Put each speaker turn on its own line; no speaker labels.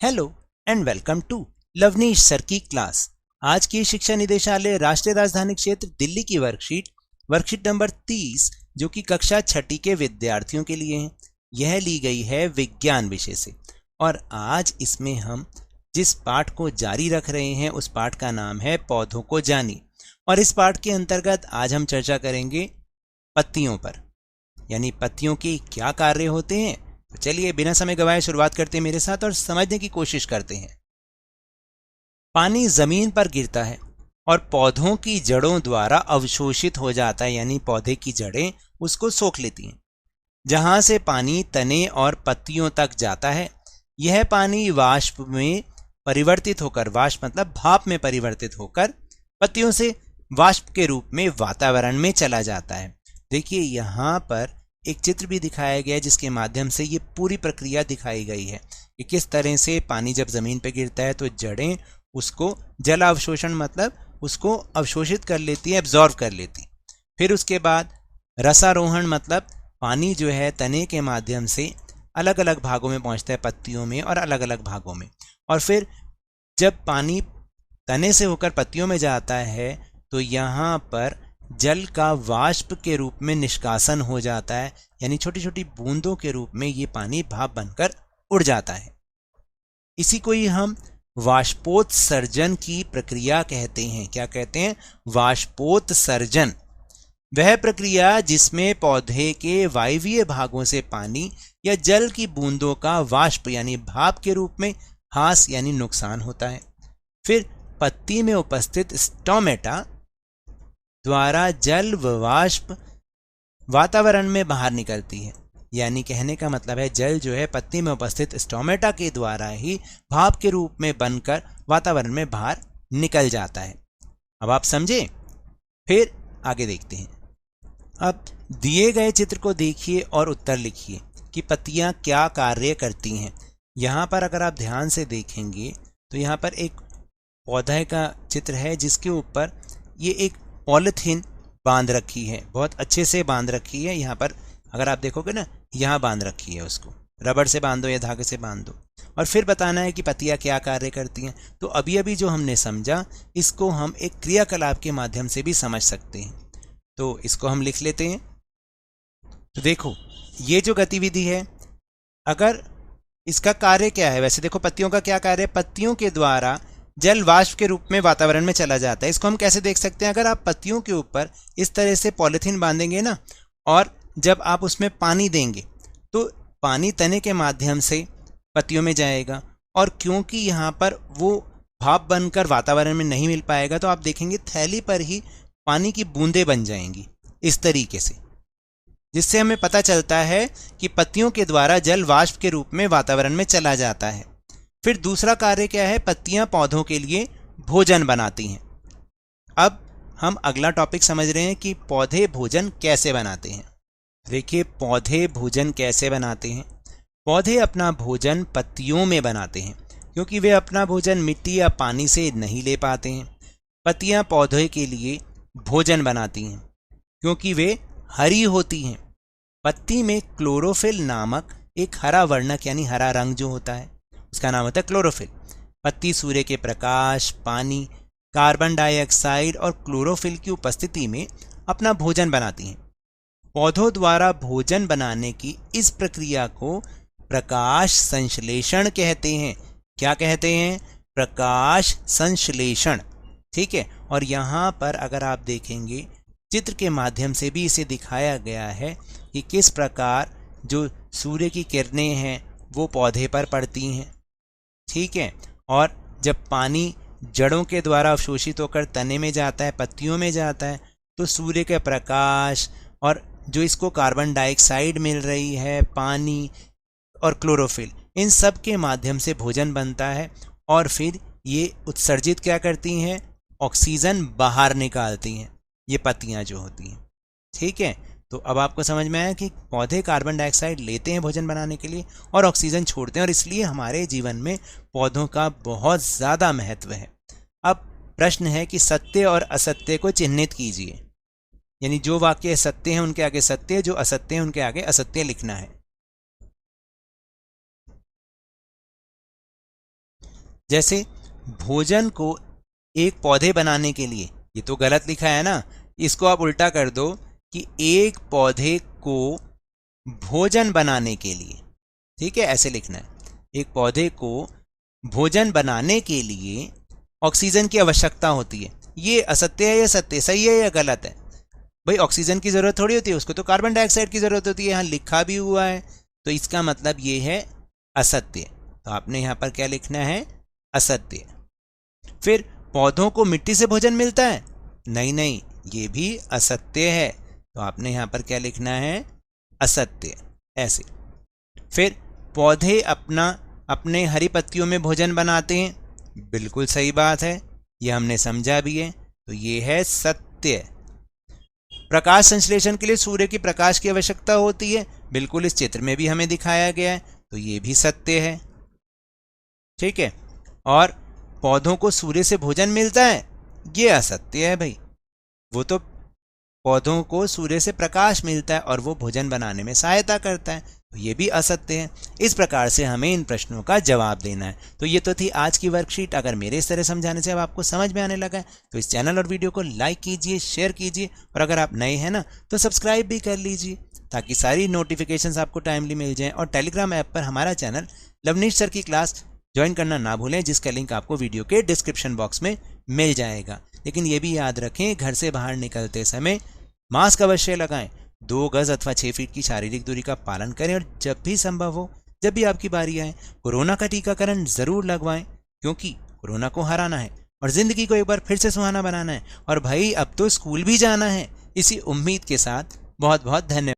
Hello and welcome to Lavneesh sir की क्लास। आज की शिक्षा निदेशालय राष्ट्रीय राजधानी क्षेत्र दिल्ली की वर्कशीट नंबर 30 जो कि कक्षा छठी के विद्यार्थियों के लिए है। यह ली गई है विज्ञान विषय से और आज इसमें हम जिस पाठ को जारी रख रहे हैं उस पाठ का नाम है पौधों को जानिए। और इस पाठ के अंतर्गत आज हम चर्चा करेंगे पत्तियों पर, यानी पत्तियों के क्या कार्य होते हैं। तो चलिए बिना समय गवाए शुरुआत करते हैं मेरे साथ और समझने की कोशिश करते हैं। पानी जमीन पर गिरता है और पौधों की जड़ों द्वारा अवशोषित हो जाता है, यानी पौधे की जड़ें उसको सोख लेती हैं। जहां से पानी तने और पत्तियों तक जाता है, यह पानी वाष्प में परिवर्तित होकर, वाष्प मतलब भाप में परिवर्तित होकर पत्तियों से वाष्प के रूप में वातावरण में चला जाता है। देखिए यहाँ पर एक चित्र भी दिखाया गया है जिसके माध्यम से ये पूरी प्रक्रिया दिखाई गई है कि किस तरह से पानी जब जमीन पर गिरता है तो जड़ें उसको जल अवशोषण मतलब उसको अवशोषित कर लेती है, एब्जॉर्व कर लेती। फिर उसके बाद रसारोहण मतलब पानी जो है तने के माध्यम से अलग अलग भागों में पहुंचता है, पत्तियों में और अलग अलग भागों में। और फिर जब पानी तने से होकर पत्तियों में जाता है तो यहाँ पर जल का वाष्प के रूप में निष्कासन हो जाता है, यानी छोटी छोटी बूंदों के रूप में ये पानी भाप बनकर उड़ जाता है। इसी को ही हम वाष्पोत्सर्जन की प्रक्रिया कहते हैं। क्या कहते हैं? वाष्पोत्सर्जन। वह प्रक्रिया जिसमें पौधे के वायवीय भागों से पानी या जल की बूंदों का वाष्प यानी भाप के रूप में ह्रास यानी नुकसान होता है। फिर पत्ती में उपस्थित स्टोमेटा द्वारा जल व वाष्प वातावरण में बाहर निकलती है, यानी कहने का मतलब है जल जो है पत्ती में उपस्थित स्टोमेटा के द्वारा ही भाप के रूप में बनकर वातावरण में बाहर निकल जाता है। अब आप समझे? फिर आगे देखते हैं। अब दिए गए चित्र को देखिए और उत्तर लिखिए कि पत्तियां क्या कार्य करती हैं। यहाँ पर अगर आप ध्यान से देखेंगे तो यहाँ पर एक पौधे का चित्र है जिसके ऊपर ये एक पॉलिथीन बांध रखी है, बहुत अच्छे से बांध रखी है। यहाँ पर अगर आप देखोगे ना, यहाँ बांध रखी है, उसको रबड़ से बांधो या धागे से बांधो। और फिर बताना है कि पत्तियाँ क्या कार्य करती हैं। तो अभी अभी जो हमने समझा इसको हम एक क्रियाकलाप के माध्यम से भी समझ सकते हैं। तो इसको हम लिख लेते हैं। तो देखो ये जो गतिविधि है, अगर इसका कार्य क्या है, वैसे देखो पत्तियों का क्या कार्य है, पत्तियों के द्वारा जल वाष्प के रूप में वातावरण में चला जाता है। इसको हम कैसे देख सकते हैं? अगर आप पत्तियों के ऊपर इस तरह से पॉलिथीन बांधेंगे ना और जब आप उसमें पानी देंगे तो पानी तने के माध्यम से पत्तियों में जाएगा, और क्योंकि यहाँ पर वो भाप बनकर वातावरण में नहीं मिल पाएगा तो आप देखेंगे थैली पर ही पानी की बूंदें बन जाएंगी इस तरीके से, जिससे हमें पता चलता है कि पत्तियों के द्वारा जल वाष्प के रूप में वातावरण में चला जाता है। फिर दूसरा कार्य क्या है? पत्तियां पौधों के लिए भोजन बनाती हैं। अब हम अगला टॉपिक समझ रहे हैं कि पौधे भोजन कैसे बनाते हैं। देखिए पौधे भोजन कैसे बनाते हैं। पौधे अपना भोजन पत्तियों में बनाते हैं क्योंकि वे अपना भोजन मिट्टी या पानी से नहीं ले पाते हैं। पत्तियां पौधे के लिए भोजन बनाती हैं क्योंकि वे हरी होती हैं। पत्ती में क्लोरोफिल नामक एक हरा वर्णक यानी हरा रंग जो होता है उसका नाम होता है क्लोरोफिल। पत्ती सूर्य के प्रकाश, पानी, कार्बन डाइऑक्साइड और क्लोरोफिल की उपस्थिति में अपना भोजन बनाती हैं। पौधों द्वारा भोजन बनाने की इस प्रक्रिया को प्रकाश संश्लेषण कहते हैं। क्या कहते हैं? प्रकाश संश्लेषण। ठीक है। और यहाँ पर अगर आप देखेंगे चित्र के माध्यम से भी इसे दिखाया गया है कि किस प्रकार जो सूर्य की किरणें हैं वो पौधे पर पड़ती हैं। ठीक है। और जब पानी जड़ों के द्वारा अवशोषित होकर तने में जाता है, पत्तियों में जाता है, तो सूर्य के प्रकाश और जो इसको कार्बन डाइऑक्साइड मिल रही है, पानी और क्लोरोफिल, इन सब के माध्यम से भोजन बनता है। और फिर ये उत्सर्जित क्या करती हैं? ऑक्सीजन बाहर निकालती हैं, ये पत्तियां जो होती हैं। ठीक है। तो अब आपको समझ में आया कि पौधे कार्बन डाइऑक्साइड लेते हैं भोजन बनाने के लिए और ऑक्सीजन छोड़ते हैं, और इसलिए हमारे जीवन में पौधों का बहुत ज़्यादा महत्व है। अब प्रश्न है कि सत्य और असत्य को चिन्हित कीजिए, यानी जो वाक्य सत्य हैं उनके आगे सत्य, जो असत्य हैं उनके आगे असत्य लिखना है। जैसे भोजन को एक पौधे बनाने के लिए, ये तो गलत लिखा है ना, इसको आप उल्टा कर दो कि एक पौधे को भोजन बनाने के लिए, ठीक है, ऐसे लिखना है। एक पौधे को भोजन बनाने के लिए ऑक्सीजन की आवश्यकता होती है। ये असत्य है या सत्य, सही है या गलत है? भाई ऑक्सीजन की जरूरत थोड़ी होती है, उसको तो कार्बन डाइऑक्साइड की जरूरत होती है, यहाँ लिखा भी हुआ है, तो इसका मतलब ये है असत्य। तो आपने यहाँ पर क्या लिखना है? असत्य। फिर पौधों को मिट्टी से भोजन मिलता है? नहीं नहीं, ये भी असत्य है, तो आपने यहाँ पर क्या लिखना है? असत्य, ऐसे। फिर पौधे अपने हरी पत्तियों में भोजन बनाते हैं? बिल्कुल सही बात है, ये हमने समझा भी है, तो ये है सत्य। प्रकाश संश्लेषण के लिए सूर्य की प्रकाश की आवश्यकता होती है? बिल्कुल, इस चित्र में भी हमें दिखाया गया है, तो ये भी सत्य है, ठीक है। और पौधों को सूर्य से भोजन मिलता है? ये असत्य है भाई, वो तो पौधों को सूर्य से प्रकाश मिलता है और वो भोजन बनाने में सहायता करता है, तो ये भी असत्य है। इस प्रकार से हमें इन प्रश्नों का जवाब देना है। तो ये तो थी आज की वर्कशीट। अगर मेरे इस तरह समझाने से अब आपको समझ में आने लगा है तो इस चैनल और वीडियो को लाइक कीजिए, शेयर कीजिए, और अगर आप नए हैं ना तो सब्सक्राइब भी कर लीजिए, ताकि सारी नोटिफिकेशंस आपको टाइमली मिल जाएं। और टेलीग्राम ऐप पर हमारा चैनल लवनीश सर की क्लास ज्वाइन करना ना भूलें, जिसका लिंक आपको वीडियो के डिस्क्रिप्शन बॉक्स में मिल जाएगा। लेकिन ये भी याद रखें, घर से बाहर निकलते समय मास्क अवश्य लगाएं, 2 गज अथवा 6 फीट की शारीरिक दूरी का पालन करें, और जब भी संभव हो, जब भी आपकी बारी आए, कोरोना का टीकाकरण जरूर लगवाएं, क्योंकि कोरोना को हराना है और जिंदगी को एक बार फिर से सुहाना बनाना है। और भाई अब तो स्कूल भी जाना है। इसी उम्मीद के साथ बहुत बहुत धन्यवाद।